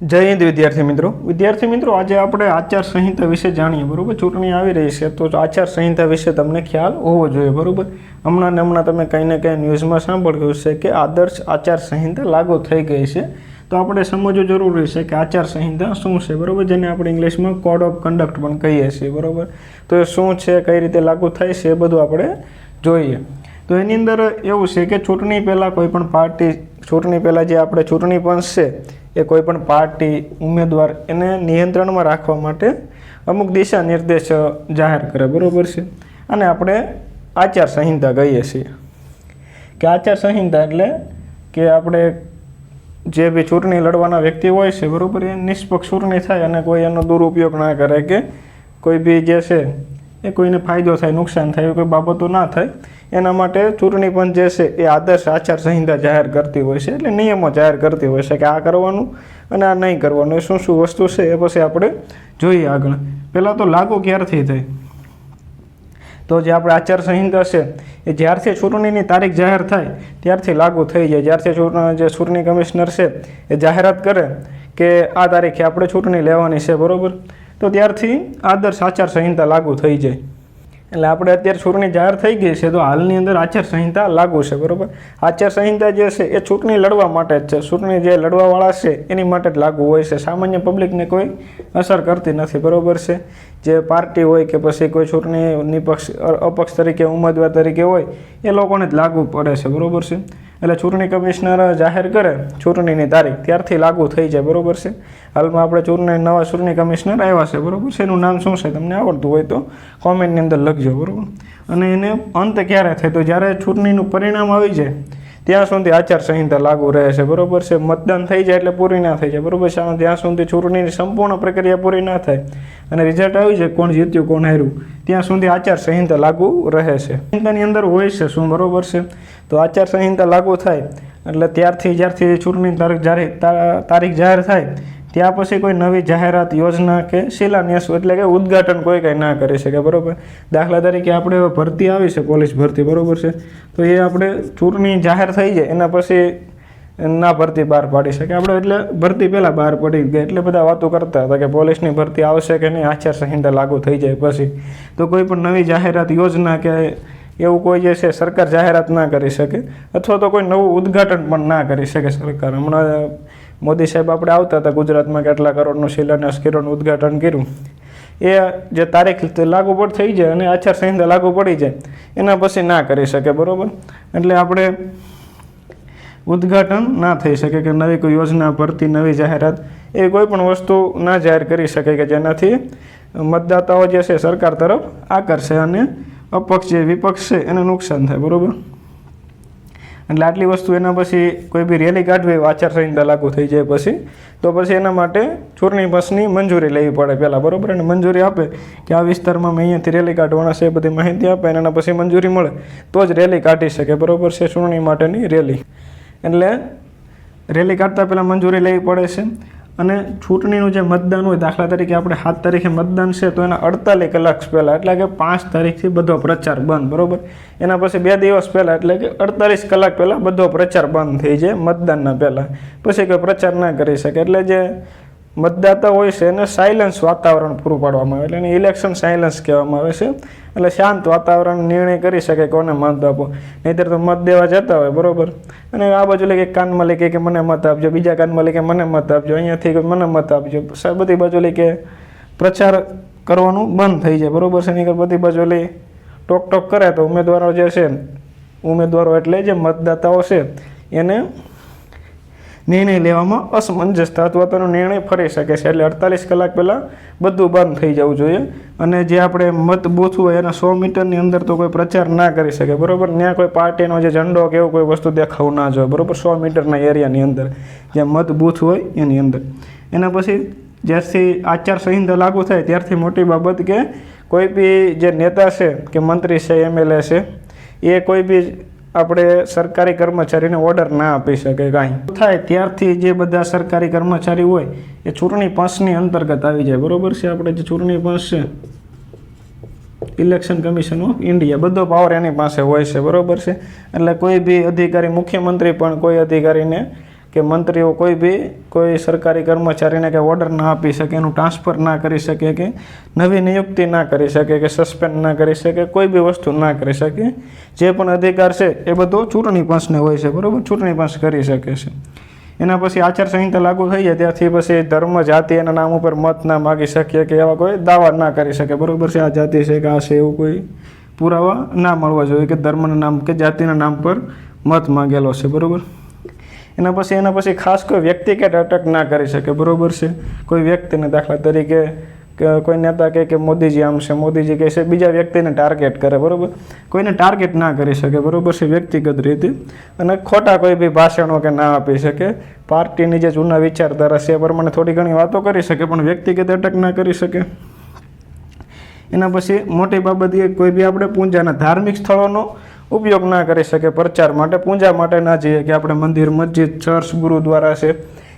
જય હિન્દ વિદ્યાર્થી મિત્રો આજે આપણે આચાર સંહિતા વિશે જાણીએ બરોબર। ચૂંટણી આવી રહી છે તો આચાર સંહિતા વિશે તમને ખ્યાલ હોવો જોઈએ બરોબર। હમણાં તમે કંઈ ને કંઈ ન્યૂઝમાં સાંભળ્યું છે કે આદર્શ આચાર સંહિતા લાગુ થઈ ગઈ છે, તો આપણે સમજવું જરૂરી છે કે આચાર સંહિતા શું છે બરોબર, જેને આપણે ઇંગ્લિશમાં કોડ ઓફ કન્ડક્ટ પણ કહીએ છીએ બરોબર। તો એ શું છે, કઈ રીતે લાગુ થાય છે, એ બધું આપણે જોઈએ। તો એની અંદર એવું છે કે ચૂંટણી પહેલાં કોઈ પણ પાર્ટી, ચૂંટણી પહેલાં જે આપણે ચૂંટણી પંચ છે એ કોઈ પણ પાર્ટી ઉમેદવાર એને નિયંત્રણમાં રાખવા માટે અમુક દિશા નિર્દેશ જાહેર કરે બરાબર છે, અને આપણે આચાર સંહિતા કહીએ છીએ। કે આચાર સંહિતા એટલે કે આપણે જે બી ચૂંટણી લડવાના વ્યક્તિ હોય છે બરાબર, એ નિષ્પક્ષ ચૂંટણી થાય અને કોઈ એનો દુરુપયોગ ના કરે કે કોઈ બી જે છે એ કોઈને ફાયદો થાય, નુકસાન થાય, કોઈ બાબતો ના થાય, એના માટે ચૂંટણી પંચ જે છે એ આદર્શ આચાર સંહિતા જાહેર કરતી હોય છે, એટલે નિયમો જાહેર કરતી હોય છે કે આ કરવાનું અને આ નહીં કરવાનું, એ શું શું વસ્તુ છે એ પછી આપણે જોઈએ આગળ। પહેલાં તો લાગુ ક્યારથી થાય, તો જે આપણે આચાર સંહિતા છે એ જ્યારથી ચૂંટણીની તારીખ જાહેર થાય ત્યારથી લાગુ થઈ જાય। જ્યારથી જે ચૂંટણી કમિશનર છે એ જાહેરાત કરે કે આ તારીખે આપણે ચૂંટણી લેવાની છે બરાબર, તો ત્યારથી આદર્શ આચાર સંહિતા લાગુ થઈ જાય। એટલે આપણે અત્યારે ચૂંટણી જાહેર થઈ ગઈ છે તો હાલની અંદર આચાર સંહિતા લાગુ છે બરાબર। આચાર સંહિતા જે છે એ ચૂંટણી લડવા માટે જ છે, ચૂંટણી જે લડવાવાળા છે એની માટે જ લાગુ હોય છે, સામાન્ય પબ્લિકને કોઈ અસર કરતી નથી બરાબર છે। જે પાર્ટી હોય કે પછી કોઈ ચૂંટણી નિપક્ષ અપક્ષ તરીકે ઉમેદવાર તરીકે હોય એ લોકોને જ લાગુ પડે છે બરાબર છે। એટલે ચૂંટણી કમિશનર જાહેર કરે ચૂંટણીની તારીખ ત્યારથી લાગુ થઈ જાય બરાબર છે। હાલમાં આપણે નવા ચૂંટણી કમિશનર આવ્યા છે બરાબર છે, એનું નામ શું છે તમને આવડતું હોય તો કોમેન્ટની અંદર લખજો બરાબર। અને એને અંત ક્યારે થાય, તો જ્યારે ચૂંટણીનું પરિણામ આવી જાય ત્યાં સુધી આચાર સંહિતા લાગુ રહે છે બરાબર છે। મતદાન થઈ જાય એટલે પૂરી ના થઈ જાય બરાબર છે, જ્યાં સુધી ચૂંટણીની સંપૂર્ણ પ્રક્રિયા પૂરી ના થાય અને રિઝલ્ટ આવી જાય કોણ જીત્યું કોણ હાર્યું ત્યાં સુધી આચાર સંહિતા લાગુ રહે છે। સંહિતાની અંદર હોય છે શું બરાબર છે, તો આચાર સંહિતા લાગુ થાય એટલે જ્યારથી ચૂંટણી તારીખ જાહેર થાય ત્યાં પછી કોઈ નવી જાહેરાત, યોજના કે શિલાન્યાસ એટલે કે ઉદ્ઘાટન કોઈ કંઈ ના કરી શકે બરાબર। દાખલા તરીકે આપણે ભરતી આવી છે, પોલીસ ભરતી બરાબર છે, તો એ આપણે ચૂંટણી જાહેર થઈ જાય એના પછી ના ભરતી બહાર પાડી શકે આપણે, એટલે ભરતી પહેલાં બહાર પડી ગઈ એટલે બધા વાતો કરતા હતા કે પોલીસની ભરતી આવશે કે નહીં, આચાર સંહિતા લાગુ થઈ જાય પછી તો કોઈ પણ નવી જાહેરાત, યોજના કે એવું કોઈ જે છે સરકાર જાહેરાત ના કરી શકે, અથવા તો કોઈ નવું ઉદ્ઘાટન પણ ના કરી શકે સરકાર। હમણાં મોદી સાહેબ આપણે આવતા હતા ગુજરાતમાં, કેટલા કરોડનું શિલાન્યાસ કર્યું, ઉદ્ઘાટન કર્યું, એ જે તારીખ લાગુ પણ થઈ જાય અને આચાર સંહિતા લાગુ પડી જાય એના પછી ના કરી શકે બરાબર। એટલે આપણે ઉદ્ઘાટન ના થઈ શકે કે નવી કોઈ યોજના, ભરતી, નવી જાહેરાત એવી કોઈ પણ વસ્તુ ના જાહેર કરી શકે કે જેનાથી મતદાતાઓ જે છે સરકાર તરફ આકર્ષે અને અપક્ષ જે વિપક્ષ છે એને નુકસાન થાય બરાબર। એટલે આટલી વસ્તુ એના પછી કોઈ બી રેલી કાઢવી આચાર સંહિતા લાગુ થઈ જાય પછી, તો પછી એના માટે ચૂંટણી પંચની મંજૂરી લેવી પડે પહેલાં બરાબર, અને મંજૂરી આપે કે આ વિસ્તારમાં મેં અહીંયાથી રેલી કાઢવાના છે, એ બધી માહિતી આપે અને એના પછી મંજૂરી મળે તો જ રેલી કાઢી શકે બરાબર છે, ચૂંટણી માટેની રેલી। એટલે રેલી કાઢતા પહેલાં મંજૂરી લેવી પડે છે। અને ચૂંટણીનું જે મતદાન હોય, દાખલા તરીકે આપણે 7 તારીખે મતદાન છે તો એના 48 કલાક પહેલાં એટલે કે 5 તારીખથી બધો પ્રચાર બંધ બરાબર, એના પછી 2 દિવસ પહેલાં એટલે કે 48 કલાક પહેલાં બધો પ્રચાર બંધ થઈ જાય મતદાનના પહેલાં, પછી કોઈ પ્રચાર ના કરી શકે। એટલે જે મતદાતા હોય છે એને સાયલન્સ વાતાવરણ પૂરું પાડવામાં આવે, એટલે એને ઇલેક્શન સાયલન્સ કહેવામાં આવે છે। એટલે શાંત વાતાવરણ નિર્ણય કરી શકે કોને મત આપો, નહીંતર તો મત દેવા જતા હોય બરાબર, અને આ બાજુ લે કે કાનમાં લે કે મને મત આપજો, બીજા કાનમાં લે કે મને મત આપજો, અહીંયાથી મને મત આપજો, બધી બાજુ લે કે પ્રચાર કરવાનું બંધ થઈ જાય બરાબર છે। નહીં બધી બાજુ લે ટોક કરે તો ઉમેદવારો જે છે, ઉમેદવારો એટલે જે મતદાતાઓ છે એને નિર્ણય લેવામાં અસમંજસ અથવા તો નિર્ણય ફરી શકે છે। એટલે 48 કલાક પહેલાં બધું બંધ થઈ જવું જોઈએ, અને જે આપણે મત બૂથ હોય એના 100 મીટરની અંદર તો કોઈ પ્રચાર ના કરી શકે બરાબર, ત્યાં કોઈ પાર્ટીનો જે ઝંડો કે એવું કોઈ વસ્તુ દેખાવું ના જોઈએ બરાબર, 100 મીટરના એરિયાની અંદર જે મત બૂથ હોય એની અંદર। એના પછી જ્યારથી આચાર સંહિતા લાગુ થાય ત્યારથી મોટી બાબત કે કોઈ બી જે નેતા છે કે મંત્રી છે, MLA છે, એ કોઈ બી આપણે સરકારી કર્મચારીને ઓર્ડર ના આપી શકે કાંઈ થાય ત્યારથી જે બધા સરકારી કર્મચારી હોય એ ચૂંટણી પંચની અંતર્ગત આવી જાય બરાબર છે। આપણે જે ચૂંટણી પંચ છે, ઇલેક્શન કમિશન ઓફ ઇન્ડિયા, બધો પાવર એની પાસે હોય છે બરાબર છે। એટલે કોઈ બી અધિકારી, મુખ્યમંત્રી પણ કોઈ અધિકારીને કે મંત્રીઓ કોઈ સરકારી કર્મચારીને કે ઓર્ડર ના આપી શકે, એનું ટ્રાન્સફર ના કરી શકે, કે નવી નિયુક્તિ ના કરી શકે, કે સસ્પેન્ડ ના કરી શકે, કોઈ બી વસ્તુ ના કરી શકે. જે પણ અધિકાર છે એ બધો ચૂંટણી પંચને હોય છે, બરાબર. ચૂંટણી પંચ કરી શકે છે. એના પછી આચારસંહિતા લાગુ થઈ જાય ત્યાંથી પછી ધર્મ, જાતિ એના નામ ઉપર મત ના માગી શકીએ, કે એવા કોઈ દાવા ના કરી શકે, બરાબર છે. આ જાતિ છે કે આ છે એવું કોઈ પુરાવા ના મળવા જોઈએ કે ધર્મના નામ કે જાતિના નામ પર મત માગેલો છે, બરાબર. એના પછી ખાસ કોઈ વ્યક્તિગત અટક ના કરી શકે, બરાબર છે. કોઈ વ્યક્તિને દાખલા તરીકે કે કોઈ નેતા કહે કે મોદીજી આમ છે, મોદીજી કહે છે, બીજા વ્યક્તિને ટાર્ગેટ કરે, બરાબર. કોઈને ટાર્ગેટ ના કરી શકે, બરાબર છે, વ્યક્તિગત રીતે. અને ખોટા કોઈ બી ભાષણો કે ના આપી શકે. પાર્ટીની જે જૂના વિચારધારા છે એ પ્રમાણે થોડી ઘણી વાતો કરી શકે, પણ વ્યક્તિગત અટક ના કરી શકે. એના પછી મોટી બાબત એ કોઈ બી આપણે પૂજાના ધાર્મિક સ્થળોનો ઉપયોગ ના કરી શકે પ્રચાર માટે. પૂજા માટે ના જઈએ કે આપણે મંદિર, મસ્જિદ, ચર્ચ, ગુરુદ્વારા છે,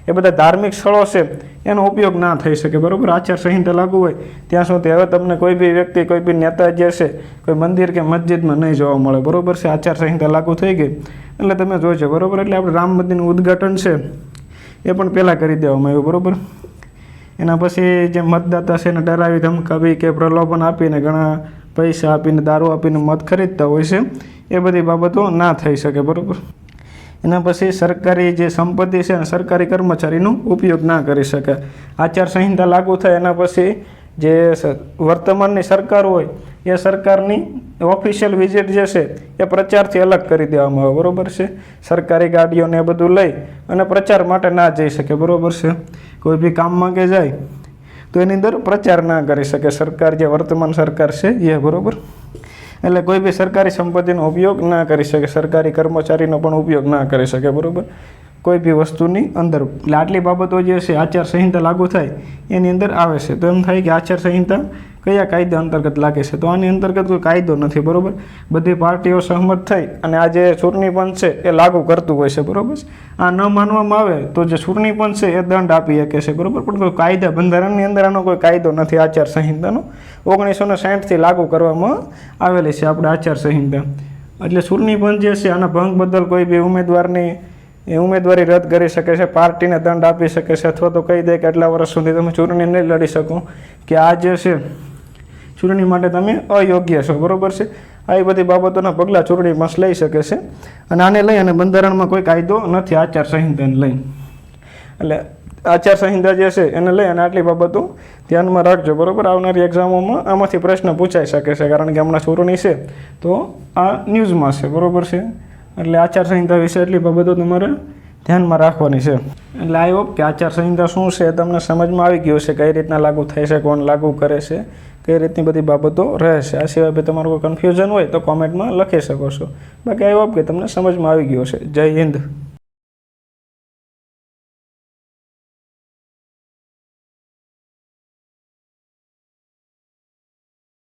એ બધા ધાર્મિક સ્થળો છે એનો ઉપયોગ ના થઈ શકે, બરાબર. આચારસંહિતા લાગુ હોય ત્યાં સુધી હવે તમને કોઈ બી વ્યક્તિ, કોઈ બી નેતા જે છે કોઈ મંદિર કે મસ્જિદમાં નહીં જોવા મળે, બરાબર છે. આચારસંહિતા લાગુ થઈ ગઈ એટલે તમે જોજો, બરાબર. એટલે આપણે રામ મંદિરનું ઉદ્ઘાટન છે એ પણ પહેલાં કરી દેવામાં આવ્યું, બરાબર. એના પછી જે મતદાતા છે એને ડરાવી, ધમકાવી કે પ્રલોભન આપીને, ઘણા પૈસા આપીને, દારૂ આપીને મત ખરીદતા હોય છે, એ બધી બાબતો ના થઈ શકે, બરાબર. એના પછી સરકારી જે સંપત્તિ છે અને સરકારી કર્મચારીનો ઉપયોગ ના કરી શકે. આચારસંહિતા લાગુ થાય એના પછી જે વર્તમાનની સરકાર હોય એ સરકારની ઓફિશિયલ વિઝિટ જે છે એ પ્રચારથી અલગ કરી દેવામાં આવે, બરાબર છે. સરકારી ગાડીઓને એ બધું લઈ અને પ્રચાર માટે ના જઈ શકે, બરાબર છે. કોઈ બી કામમાં કે જાય તો એની અંદર પ્રચાર ના કરી શકે સરકાર, જે વર્તમાન સરકાર છે એ, બરાબર. એટલે કોઈ બી સરકારી સંપત્તિનો ઉપયોગ ના કરી શકે, સરકારી કર્મચારીનો પણ ઉપયોગ ના કરી શકે, બરાબર. કોઈ બી વસ્તુની અંદર. એટલે આટલી બાબતો જે છે આચારસંહિતા લાગુ થાય એની અંદર આવે છે. તો એમ થાય કે આચારસંહિતા કયા કાયદા અંતર્ગત લાગે છે? તો આની અંતર્ગત કોઈ કાયદો નથી, બરાબર. બધી પાર્ટીઓ સહમત થઈ અને આ જે ચૂંટણી પંચ છે એ લાગુ કરતું હોય છે, બરાબર. આ ન માનવામાં આવે તો જે ચૂંટણી પંચ છે એ દંડ આપી શકે છે, બરાબર. પણ કોઈ કાયદા, બંધારણની અંદર આનો કોઈ કાયદો નથી આચારસંહિતાનો. 1960થી લાગુ કરવામાં આવેલી છે આપણે આચારસંહિતા. એટલે ચૂંટણી પંચ જે છે આના ભંગ બદલ કોઈ બી ઉમેદવારી રદ કરી શકે છે, પાર્ટીને દંડ આપી શકે છે, અથવા તો કહી દે કે આટલા વર્ષ સુધી તમે ચૂંટણી નહીં લડી શકો, કે આ જે છે ચૂંટણી માટે તમે અયોગ્ય છો, બરાબર છે. આવી બધી બાબતોના પગલાં ચૂંટણી પંચ લઈ શકે છે. અને આને લઈ અને બંધારણમાં કોઈ કાયદો નથી આચારસંહિતાને લઈ. એટલે આચારસંહિતા જે છે એને લઈ અને આટલી બાબતો ધ્યાનમાં રાખજો, બરાબર. આવનારી એક્ઝામોમાં આમાંથી પ્રશ્ન પૂછાઈ શકે છે, કારણ કે હમણાં ચૂંટણી છે તો આ ન્યૂઝમાં છે, બરાબર છે. એટલે આચારસંહિતા વિશે એટલી બાબતો તમારે ધ્યાનમાં રાખવાની છે. એટલે આઈ હોપ કે આચારસંહિતા શું છે તમને સમજમાં આવી ગયું છે, કઈ રીતના લાગુ થાય છે, કોણ લાગુ કરે છે, કઈ રીતની બધી બાબતો રહે છે. આ સિવાય બી તમારું કોઈ કન્ફ્યુઝન હોય તો કોમેન્ટમાં લખી શકો છો. બાકી આઈ હોપ કે તમને સમજમાં આવી ગયું છે. જય હિન્દ.